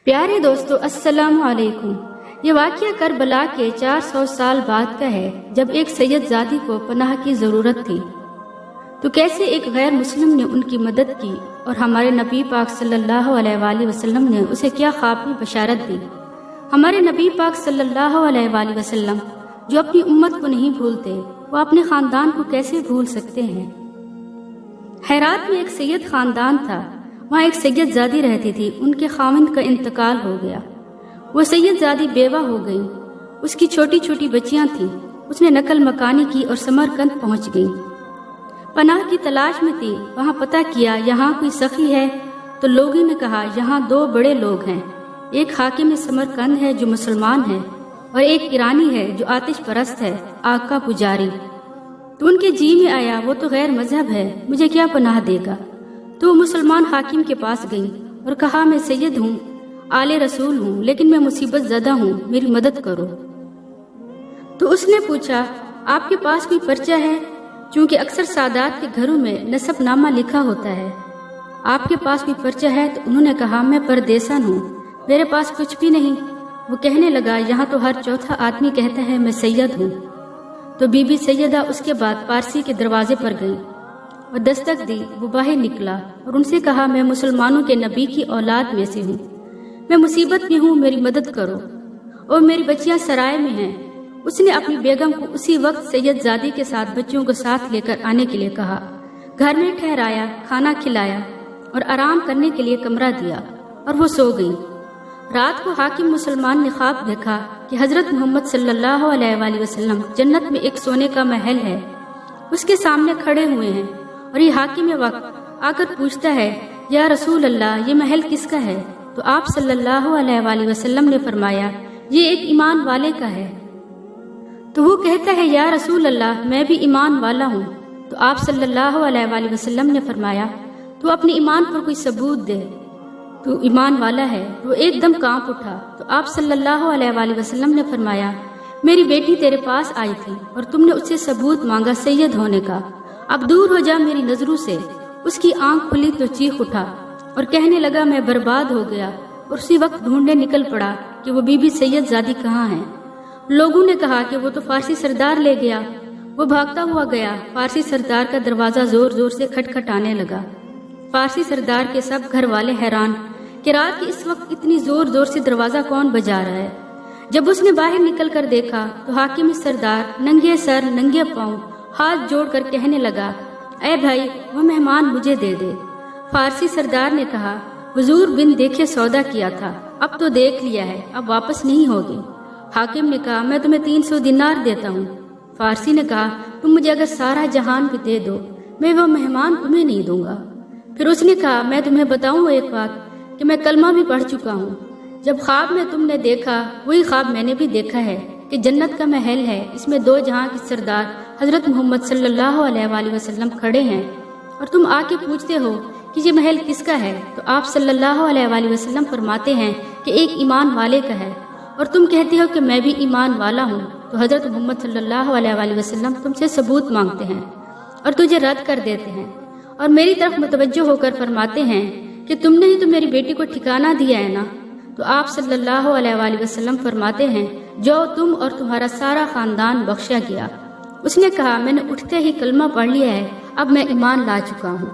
پیارے دوستو، السلام علیکم۔ یہ واقعہ کربلا کے 400 سال بعد کا ہے، جب ایک سید زادی کو پناہ کی ضرورت تھی تو کیسے ایک غیر مسلم نے ان کی مدد کی اور ہمارے نبی پاک صلی اللہ علیہ وآلہ وسلم نے اسے کیا خواب میں بشارت دی۔ ہمارے نبی پاک صلی اللہ علیہ وآلہ وسلم جو اپنی امت کو نہیں بھولتے، وہ اپنے خاندان کو کیسے بھول سکتے ہیں؟ ہرات میں ایک سید خاندان تھا، وہاں ایک سید زادی رہتی تھی، ان کے خاوند کا انتقال ہو گیا۔ وہ سید زادی بیوہ ہو گئی، اس کی چھوٹی چھوٹی بچیاں تھیں، اس نے نقل مکانی کی اور سمرقند پہنچ گئی۔ پناہ کی تلاش میں تھی، وہاں پتہ کیا یہاں کوئی سخی ہے تو لوگوں نے کہا یہاں دو بڑے لوگ ہیں، ایک حاکم سمرقند ہے جو مسلمان ہے اور ایک ایرانی ہے جو آتش پرست ہے، آگ کا پجاری۔ تو ان کے جی میں آیا وہ تو غیر مذہب ہے، مجھے کیا پناہ دے گا؟ تو وہ مسلمان حاکم کے پاس گئی اور کہا میں سید ہوں، آل رسول ہوں، لیکن میں مصیبت زدہ ہوں، میری مدد کرو۔ تو اس نے پوچھا آپ کے پاس کوئی پرچہ ہے؟ چونکہ اکثر سادات کے گھروں میں نسب نامہ لکھا ہوتا ہے۔ آپ کے پاس کوئی پرچہ ہے؟ تو انہوں نے کہا میں پردیسن ہوں، میرے پاس کچھ بھی نہیں۔ وہ کہنے لگا یہاں تو ہر چوتھا آدمی کہتا ہے میں سید ہوں۔ تو بی بی سیدہ اس کے بعد پارسی کے دروازے پر گئی اور دستک دی، وہ باہر نکلا اور ان سے کہا میں مسلمانوں کے نبی کی اولاد میں سے ہوں، میں مصیبت میں ہوں، میری مدد کرو، اور میری بچیاں سرائے میں ہیں۔ اس نے اپنی بیگم کو اسی وقت سید زادی کے ساتھ بچوں کو ساتھ لے کر آنے کے لیے کہا، گھر میں ٹھہرایا، کھانا کھلایا اور آرام کرنے کے لیے کمرہ دیا اور وہ سو گئی۔ رات کو حاکم مسلمان نے خواب دیکھا کہ حضرت محمد صلی اللہ علیہ وآلہ وسلم جنت میں ایک سونے کا محل ہے، اس کے سامنے کھڑے ہوئے ہیں اور یہ حاکم وقت آ کر پوچھتا ہے یا رسول اللہ یہ محل کس کا ہے؟ تو آپ صلی اللہ علیہ وآلہ وسلم نے فرمایا یہ ایک ایمان والے کا ہے۔ تو وہ کہتا ہے یا رسول اللہ میں بھی ایمان والا ہوں۔ تو آپ صلی اللہ علیہ وآلہ وسلم نے فرمایا تو اپنے ایمان پر کوئی ثبوت دے، تو ایمان والا ہے۔ وہ ایک دم کانپ اٹھا۔ تو آپ صلی اللہ علیہ وآلہ وسلم نے فرمایا میری بیٹی تیرے پاس آئی تھی اور تم نے اس سے ثبوت مانگا سید ہونے کا، اب دور ہو جا میری نظروں سے۔ اس کی آنکھ کھلی تو چیخ اٹھا اور کہنے لگا میں برباد ہو گیا، اور اسی وقت ڈھونڈنے نکل پڑا کہ وہ بی بی سید زادی کہاں ہیں۔ لوگوں نے کہا کہ وہ تو فارسی سردار لے گیا۔ وہ بھاگتا ہوا گیا، فارسی سردار کا دروازہ زور زور سے کھٹکھٹانے لگا۔ فارسی سردار کے سب گھر والے حیران کہ رات کے اس وقت اتنی زور زور سے دروازہ کون بجا رہا ہے۔ جب اس نے باہر نکل کر دیکھا تو حاکم سردار ننگے سر ننگے پاؤں ہاتھ جوڑ کر کہنے لگا اے بھائی وہ مہمان مجھے دے دے۔ فارسی سردار نے کہا حضور بن دیکھے سودا کیا تھا، اب تو دیکھ لیا ہے، اب واپس نہیں ہوگی۔ حاکم نے کہا میں تمہیں 300 دینار دیتا ہوں۔ فارسی نے کہا تم مجھے اگر سارا جہان بھی دے دو میں وہ مہمان تمہیں نہیں دوں گا۔ پھر اس نے کہا میں تمہیں بتاؤں ایک بات کہ میں کلمہ بھی پڑھ چکا ہوں۔ جب خواب میں تم نے دیکھا وہی خواب میں نے بھی دیکھا ہے کہ جنت کا محل ہے، اس میں دو جہاں کے سردار حضرت محمد صلی اللہ علیہ وآلہ وسلم کھڑے ہیں، اور تم آ کے پوچھتے ہو کہ یہ محل کس کا ہے؟ تو آپ صلی اللہ علیہ وآلہ وسلم فرماتے ہیں کہ ایک ایمان والے کا ہے، اور تم کہتے ہو کہ میں بھی ایمان والا ہوں۔ تو حضرت محمد صلی اللہ علیہ وآلہ وسلم تم سے ثبوت مانگتے ہیں اور تجھے رد کر دیتے ہیں، اور میری طرف متوجہ ہو کر فرماتے ہیں کہ تم نے ہی تو میری بیٹی کو ٹھکانہ دیا ہے نا؟ تو آپ صلی اللہ علیہ وآلہ وسلم فرماتے ہیں جو تم اور تمہارا سارا خاندان بخشا گیا۔ اس نے کہا میں نے اٹھتے ہی کلمہ پڑھ لیا ہے، اب میں ایمان لا چکا ہوں۔